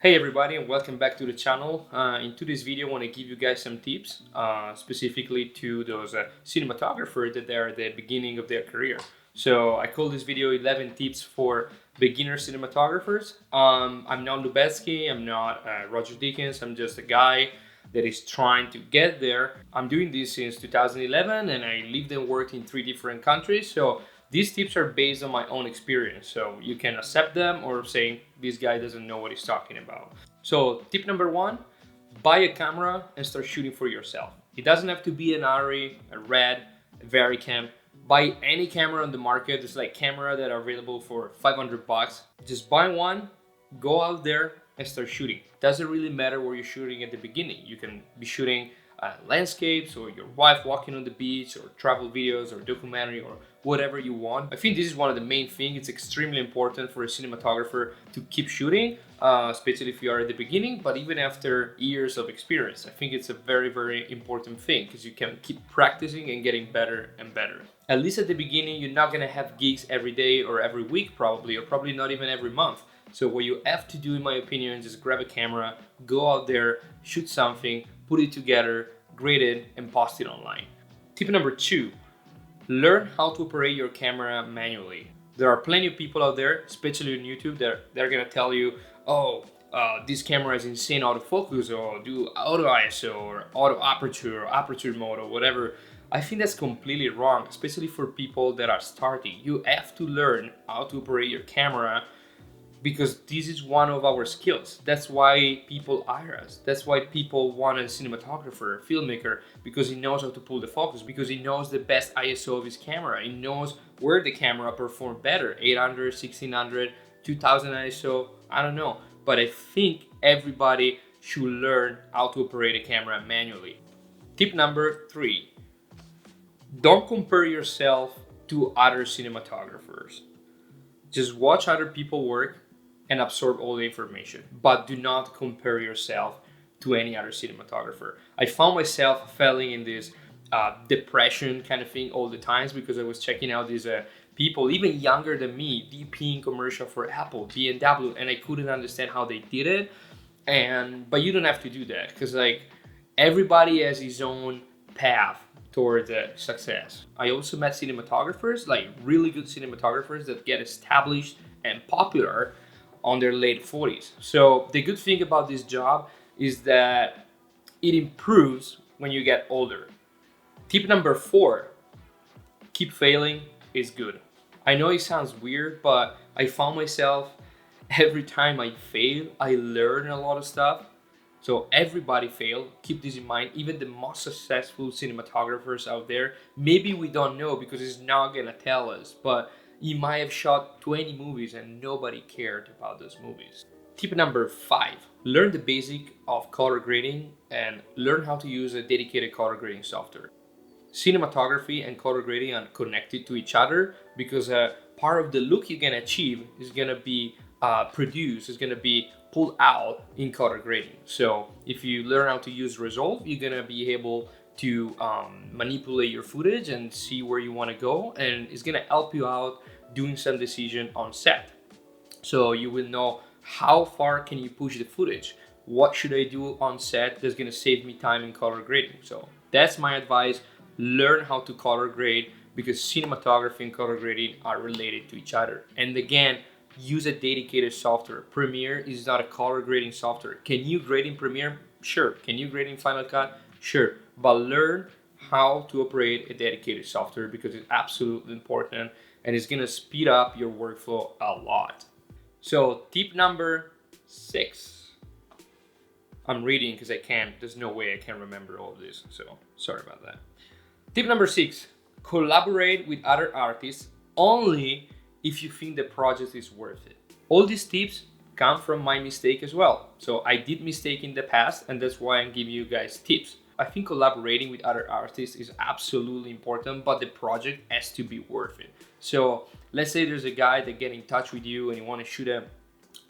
Hey everybody, and welcome back to the channel. In today's video I want to give you guys some tips specifically to those cinematographers that are at the beginning of their career. So I call this video 11 tips for beginner cinematographers. I'm not Lubetsky, I'm not Roger Deakins, I'm just a guy that is trying to get there. I'm doing this since 2011 and I lived and worked in 3 different countries. So these tips are based on my own experience, so you can accept them or say this guy doesn't know what he's talking about. So tip number 1, buy a camera and start shooting for yourself. It doesn't have to be an ARRI, a RED, a Varicam. Buy any camera on the market. There's like camera that are available for 500 bucks. Just buy one, go out there and start shooting. Doesn't really matter where you're shooting at the beginning. You can be shooting landscapes or your wife walking on the beach or travel videos or documentary or whatever you want. I think this is one of the main things. It's extremely important for a cinematographer to keep shooting, especially if you are at the beginning, but even after years of experience. I think it's a very, very important thing because you can keep practicing and getting better and better. At least at the beginning, you're not gonna have gigs every day or every week probably, or probably not even every month. So what you have to do, in my opinion, is just grab a camera, go out there, shoot something, put it together, grade it, and post it online. Tip number 2, learn how to operate your camera manually. There are plenty of people out there, especially on YouTube, they're gonna tell you, oh, this camera is insane autofocus, or do auto ISO, or auto aperture, or aperture mode, or whatever. I think that's completely wrong, especially for people that are starting. You have to learn how to operate your camera because this is one of our skills. That's why people hire us. That's why people want a cinematographer, a filmmaker, because he knows how to pull the focus, because he knows the best ISO of his camera. He knows where the camera performs better, 800, 1600, 2000 ISO, I don't know. But I think everybody should learn how to operate a camera manually. Tip number 3, don't compare yourself to other cinematographers. Just watch other people work and absorb all the information, but do not compare yourself to any other cinematographer. I found myself falling in this depression kind of thing all the times because I was checking out these people, even younger than me, DPing commercial for Apple, BMW, and I couldn't understand how they did it. But you don't have to do that because like everybody has his own path towards success. I also met cinematographers, like really good cinematographers that get established and popular on their late 40s. So the good thing about this job is that it improves when you get older. Tip number 4, keep failing is good. I know it sounds weird, but I found myself every time I fail, I learn a lot of stuff. So everybody failed, keep this in mind, even the most successful cinematographers out there, maybe we don't know because it's not gonna tell us, but he might have shot 20 movies and nobody cared about those movies. Tip number 5, learn the basic of color grading and learn how to use a dedicated color grading software. Cinematography and color grading are connected to each other because part of the look you're gonna achieve is gonna be produced, is gonna be pulled out in color grading. So if you learn how to use Resolve, you're gonna be able to manipulate your footage and see where you want to go, and it's gonna help you out doing some decision on set. So you will know how far can you push the footage, what should I do on set that's gonna save me time in color grading. So that's my advice, learn how to color grade because cinematography and color grading are related to each other. And again, use a dedicated software. Premiere is not a color grading software. Can you grade in Premiere? Sure. Can you grade in Final Cut? Sure. But learn how to operate a dedicated software because it's absolutely important and it's gonna speed up your workflow a lot. So tip number 6. I'm reading because I can't, there's no way I can remember all of this, so sorry about that. Tip number 6, collaborate with other artists only if you think the project is worth it. All these tips come from my mistake as well. So I did mistake in the past and that's why I'm giving you guys tips. I think collaborating with other artists is absolutely important, but the project has to be worth it. So let's say there's a guy that get in touch with you and you want to shoot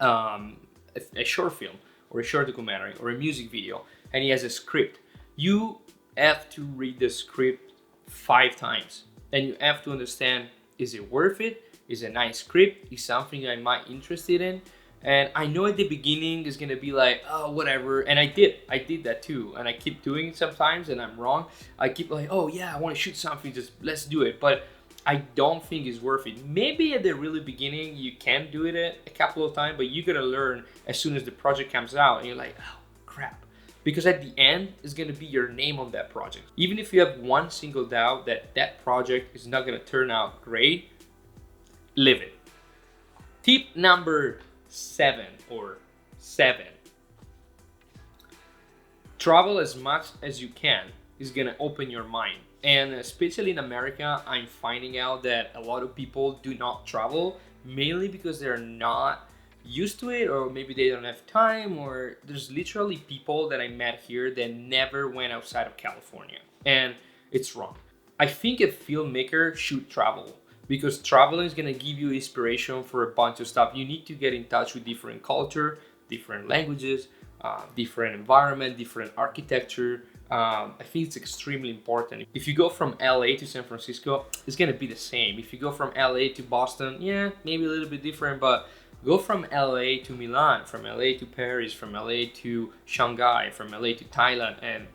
a short film or a short documentary or a music video and he has a script. You have to read the script 5 times and you have to understand, is it worth it? Is a nice script? Is something I might interested in? And I know at the beginning it's gonna be like, oh, whatever. And I did that too. And I keep doing it sometimes and I'm wrong. I keep like, oh yeah, I wanna shoot something, just let's do it. But I don't think it's worth it. Maybe at the really beginning you can do it a couple of times, but you gotta learn as soon as the project comes out and you're like, oh crap. Because at the end, it's gonna be your name on that project. Even if you have one single doubt that that project is not gonna turn out great, live it. Tip number 7 or 7. Travel as much as you can is gonna open your mind. And especially in America, I'm finding out that a lot of people do not travel, mainly because they're not used to it, or maybe they don't have time, or there's literally people that I met here that never went outside of California, and it's wrong. I think a filmmaker should travel because traveling is gonna give you inspiration for a bunch of stuff. You need to get in touch with different culture, different languages, different environment, different architecture. I think it's extremely important. If you go from LA to San Francisco, it's gonna be the same. If you go from LA to Boston, yeah, maybe a little bit different, but go from LA to Milan, from LA to Paris, from LA to Shanghai, from LA to Thailand, and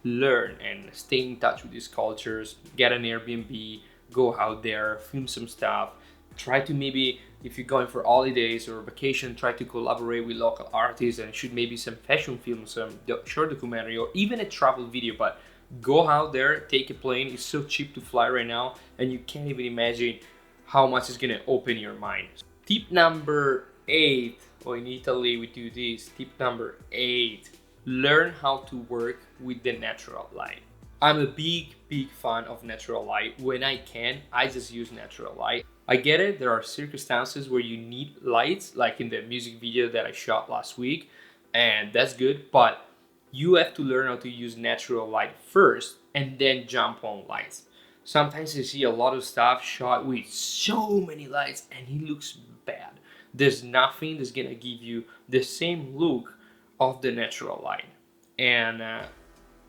learn and stay in touch with these cultures, get an Airbnb, go out there, film some stuff, try to maybe, if you're going for holidays or vacation, try to collaborate with local artists and shoot maybe some fashion films, some short documentary, or even a travel video. But go out there, take a plane. It's so cheap to fly right now, and you can't even imagine how much it's gonna open your mind. Tip number 8, or in Italy we do this, tip number 8, learn how to work with the natural light. I'm a big fan of natural light. When I can, I just use natural light. I get it, there are circumstances where you need lights, like in the music video that I shot last week, and that's good, but you have to learn how to use natural light first and then jump on lights. Sometimes you see a lot of stuff shot with so many lights and it looks bad. There's nothing that's gonna give you the same look of the natural light. And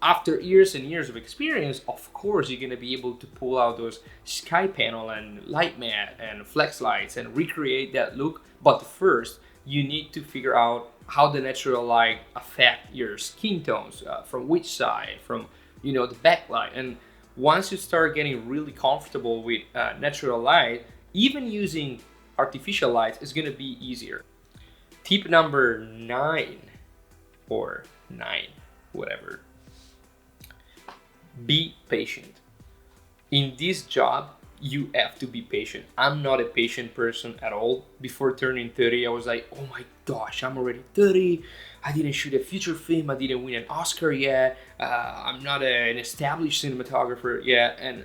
after years and years of experience, of course, you're gonna be able to pull out those sky panel and light mat and flex lights and recreate that look. But first, you need to figure out how the natural light affect your skin tones, from which side, from the backlight. And once you start getting really comfortable with natural light, even using artificial lights is gonna be easier. Tip number 9, or 9, whatever. Be patient. In this job, you have to be patient. I'm not a patient person at all. Before turning 30, I was like, oh my gosh, I'm already 30. I didn't shoot a feature film. I didn't win an Oscar yet. I'm not an established cinematographer yet. And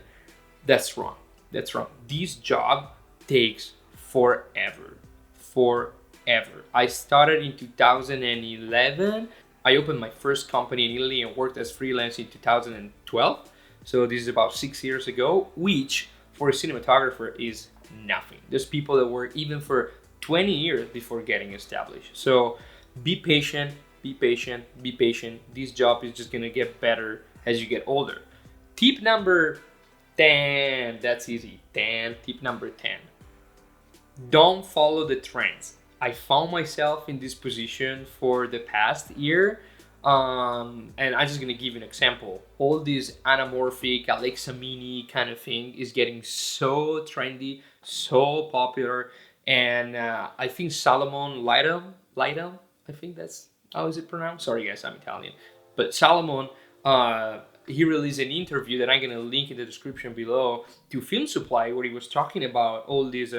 that's wrong. That's wrong. This job takes forever. Forever. I started in 2011. I opened my first company in Italy and worked as freelance in 2012. So this is about 6 years ago, which for a cinematographer is nothing. There's people that work even for 20 years before getting established. So be patient, be patient, be patient. This job is just gonna get better as you get older. Tip number 10, that's easy. Tip number 10. Don't follow the trends. I found myself in this position for the past year, and I'm just gonna give you an example. All this anamorphic Alexa Mini kind of thing is getting so trendy, so popular, and I think Salomon Lightem, I think that's how is it pronounced. Sorry guys, I'm Italian, but Salomon, he released an interview that I'm gonna link in the description below to Film Supply, where he was talking about all these.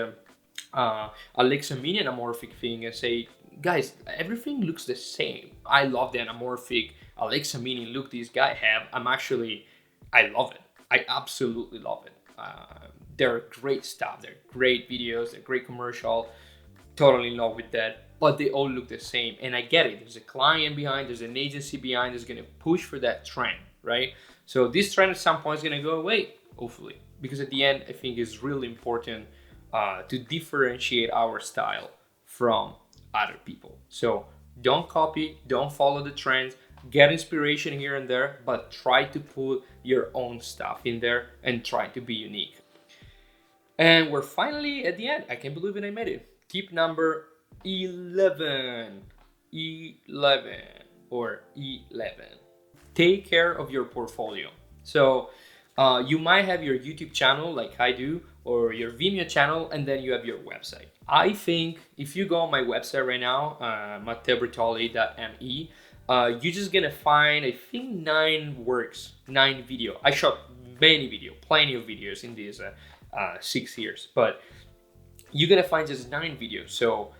Alexa Mini anamorphic thing and say, guys, everything looks the same. I love the anamorphic Alexa Mini look this guy have. I love it. I absolutely love it. They're great stuff. They're great videos. They're great commercial. Totally in love with that. But they all look the same. And I get it. There's a client behind. There's an agency behind that's going to push for that trend, right? So this trend at some point is going to go away, hopefully. Because at the end, I think it's really important to differentiate our style from other people. So don't copy, don't follow the trends, get inspiration here and there, but try to put your own stuff in there and try to be unique. And we're finally at the end. I can't believe it, I made it. Tip number 11. 11 or 11. Take care of your portfolio. So you might have your YouTube channel like I do, or your Vimeo channel, and then you have your website. I think if you go on my website right now, matteobertoli.me, you're just gonna find, I think, 9 video. I shot plenty of videos in these 6 years, but you're gonna find just 9 videos. So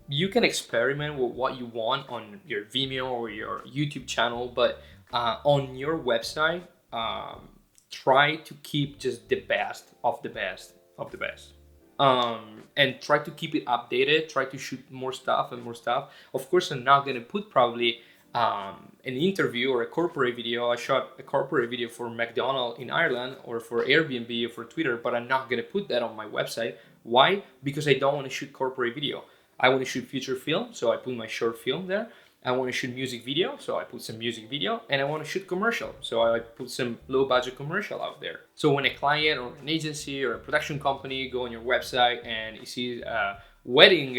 you can experiment with what you want on your Vimeo or your YouTube channel, but on your website, try to keep just the best of the best of the best. And try to keep it updated, try to shoot more stuff and more stuff. Of course, I'm not gonna put probably an interview or a corporate video. I shot a corporate video for McDonald's in Ireland or for Airbnb or for Twitter, but I'm not gonna put that on my website. Why? Because I don't want to shoot corporate video. I want to shoot feature film, so I put my short film there. I want to shoot music video, so I put some music video, and I want to shoot commercial, so I put some low budget commercial out there. So when a client or an agency or a production company go on your website and you see a wedding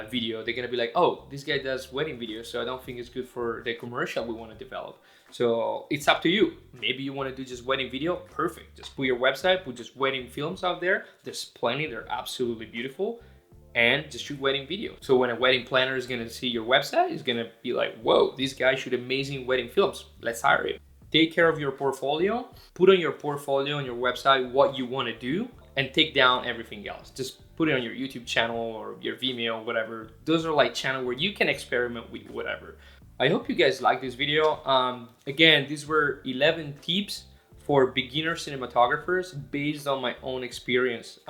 video, they're gonna be like, oh, this guy does wedding videos, so I don't think it's good for the commercial we want to develop. So it's up to you. Maybe you want to do just wedding video, perfect. Just put your website, put just wedding films out there. There's plenty, they're absolutely beautiful. And just shoot wedding video. So when a wedding planner is gonna see your website, he's gonna be like, whoa, this guy shoot amazing wedding films. Let's hire him. Take care of your portfolio. Put on your portfolio on your website what you wanna do, and take down everything else. Just put it on your YouTube channel or your Vimeo, whatever. Those are like channels where you can experiment with whatever. I hope you guys like this video. Again, these were 11 tips for beginner cinematographers based on my own experience.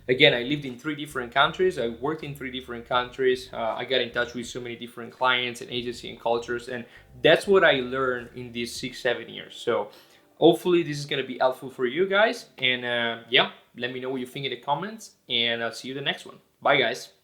Again, I lived in 3 different countries. I worked in 3 different countries. I got in touch with so many different clients and agencies and cultures. And that's what I learned in these 6-7 years. So hopefully this is going to be helpful for you guys. And yeah, let me know what you think in the comments. And I'll see you in the next one. Bye, guys.